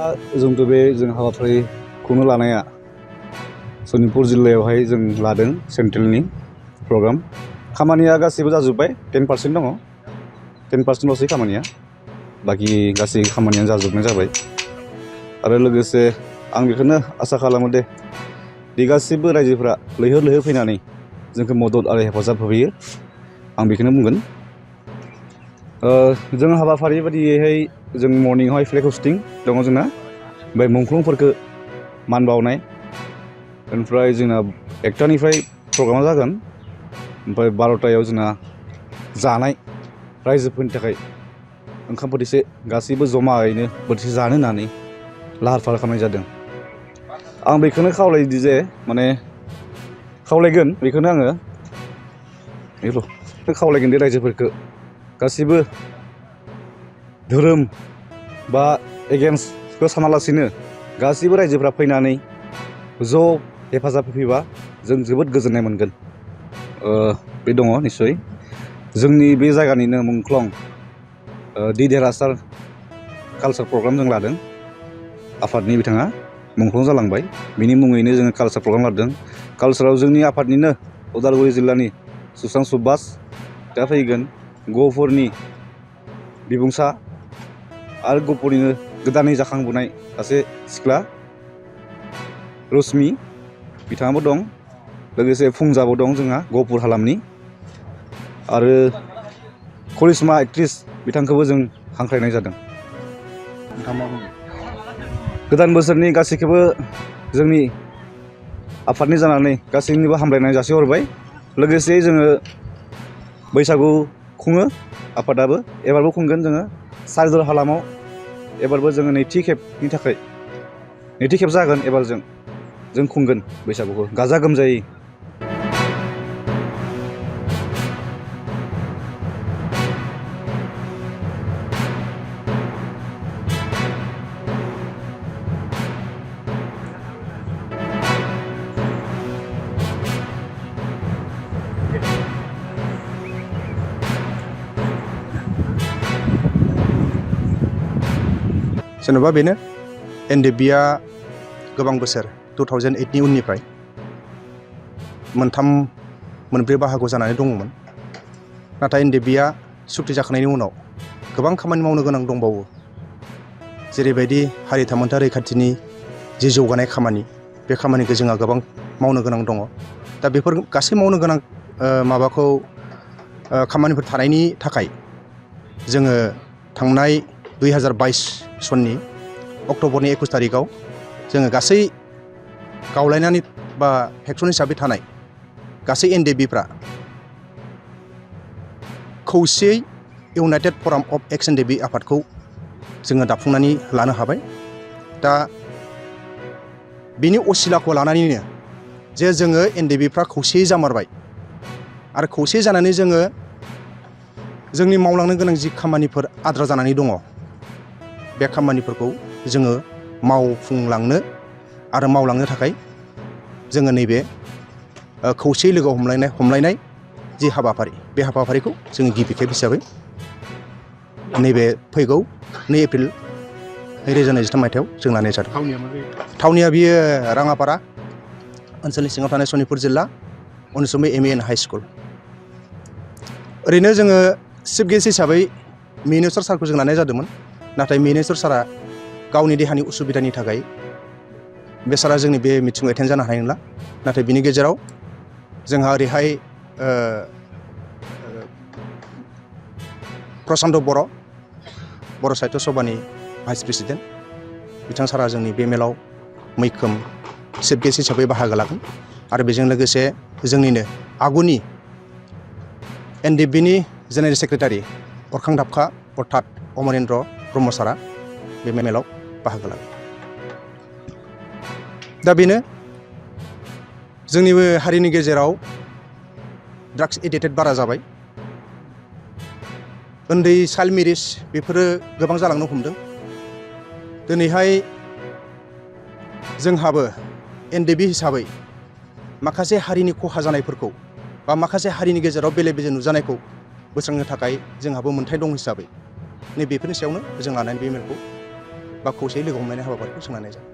जोंथ' बे जों हाबाफारिखौनो लानाया सनितपुर जिल्लायावहाय जों लादों सेन्ट्रेलनि प्रग्राम। खामानिया गासैबो जाजोब्बाय, 10% दङ, 10%ल'सै खामानिया, बाखि गासै खामानियानो जाजोबनाय जाबाय। आरो लोगोसे आं बेखौनो आसा खालामो दे गासिबो रायजोफोरा लैहोर लैहोर फैनानै जोंखौ मदद आरो हेफाजाब होफैयो, आं बेखौनो बुंगोन। जों हाबाफारि बायदियैहाय जों मर्निंआवहाय फ्लेग हस्टिं दङ जोंना, ओमफ्राय मुंख्लंफोरखौ मान बावनाय, ओमफ्राय जोंना 1टानिफ्राय प्रग्रामा जागोन, ओमफ्राय 12टायाव जोंना जानाय, रायजोफोरनि थाखाय ओंखाम बोथिसे गासैबो जमायैनो बोथिसे जानो होननानै लाहार फाहार खालामनाय जादों। आं बेखौनो खावलायोदि जे खावलायगोन बेखौनो आङो खावलायगोन दि रायजोफोरखौ गासिबो धोरोम बा एगेन्स्टखौ सानालासिनो गासिबो रायजोफ्रा फैनानै ज' हेफाजाब होफैबा जों जोबोद गोजोननाय मोनगोन। बे दङ निस्सय जोंनि बे जायगानिनो मुंख्लं देरहासार कालचार प्रग्राम जों लादों, आफादनि बिथाङा मुंख्लं जालांबाय, बिनि मुङैनो जोङो कालचार प्रग्राम लादों। कालचाराव जोंनि आफादनिनो उदालगुरि जिल्लानि सुशांत सुबास दा फैगोन, गहपुरनि बिबुंसा आरो गहपुरनिनो गोदानै जाखांबोनाय सासे सिख्ला रश्मि बिथाङाबो दं, लोगोसे फुंजाबो दं जोंहा गहपुर हालामनि, आरो करिश्मा एक्ट्रिस बिथांखौबो जों हांख्रायनाय जादों। गोदान बोसोरनि गासैखौबो जोंनि आफादनि जानानै गासैनिबो हामलायनाय जासिहरबाय। लोगोसे जोङो बैसागु खुङो, आफादाबो एबारबो खुंगोन जोङो सारिदर हालामाव, एबारबो जोङो नैथि खेब जागोन, एबार जों खुंगोन बैसागुखौ गाजा गोमजायै। जेन'बा बेनो एन.ड.आ गोबां बोसोर 2008नि उननिफ्राय मोनब्रै बाहागो जानानै दङमोन। नाथाय एन.ड.आ सुक्ति जाखांनायनि उनाव गोबां खामानि मावनो गोनां दंबावो, जेरैबायदि हारि थामोन्था रैखाथिनि जि जौगानाय खामानि, बे खामानिखौ जोंहा गोबां मावनो गोनां दङ। दा बेफोर गासै मावनो गोनां खामानिफोर थानायनि थाखाय जोङो थांनाय 2022 सननि अक्ट'बरनि 21 तारिखआव जोङो गासै गावलायनानै बा फेक्सन हिसाबै थानाय गासै एन.ड.फ्रा खौसेयै इउनाइटेड फराम अफ एक्स एन.ड. आफादखौ जोङो दाफुंनानै लानो हाबाय। दा बिनि असिलाखौ लानानैनो जे जोङो एन.ड.फ्रा खौसेयै जामारबाय, आरो खौसे जानानै जोङो जोंनि मावलांनो गोनां जि खामानिफोर आद्रा जानानै दङ, बे खामानिफोरखौ जोङो मावफुंलांनो आरो मावलांनो थाखाय जोङो नैबे खौसेयै लोगो हमलायनाय जि हाबाफारि, बे हाबाफारिखौ जोङो गिबि खेब हिसाबै नैबे फैगौ 2 एप्रिल 2023 मायथाइयाव जों लानाय जादों। थावनिया बियो राङापारा ओनसोलनि सिङाव थानाय सनितपुर जिल्ला, अनसुमै एम.इ. High school. ओरैनो जोङो चिफ गेस्ट हिसाबै मिनिस्टार सारखौ जों लानाय जादोंमोन, नाथाय मिनिस्टार सारा गावनि देहानि उसुबिदानि थाखाय बे सारा जोंनि बे मिटिंआव एटेन्ड जानो हानाय नंला। नाथाय बिनि गेजेराव जोंहा ओरैहाय प्रसान्त बर' साहित्य सभानि भाइस प्रेसिडेन्ट बिथां सारा जोंनि बे मेलाव मैखोम चिफ गेस्ट हिसाबै बाहागो लागोन। आरो बेजों लोगोसे जोंनिनो आगुनि एन.ड.नि जेनेरेल सेक्रेटारि अरखां दाबखा अर्थात अमरेन्द्र ब्रह्म सारा बे मेलाव बाहागो लागोन। दा बेनो जोंनि हारिनि गेजेराव ड्राग्स एडिक्टेड बारा जाबाय, उन्दै चाइल्ड मेरिज बेफोरो गोबां जालांनो हमदों। दिनैहाय जोंहाबो एन.ड. हिसाबै माखासे हारिनि खहा जानायफोरखौ बा माखासे हारिनि गेजेराव बेले बेजे नुजानायखौ बोस्रांनो थाखाय जोंहाबो मोन्थाय दं हिसाबै नैबेफोरनि सायावनो जों लानानै बे मेलखौ बा खौसेयै लोगो हमलायनाय हाबाफारिखौ जों लानाय जादों।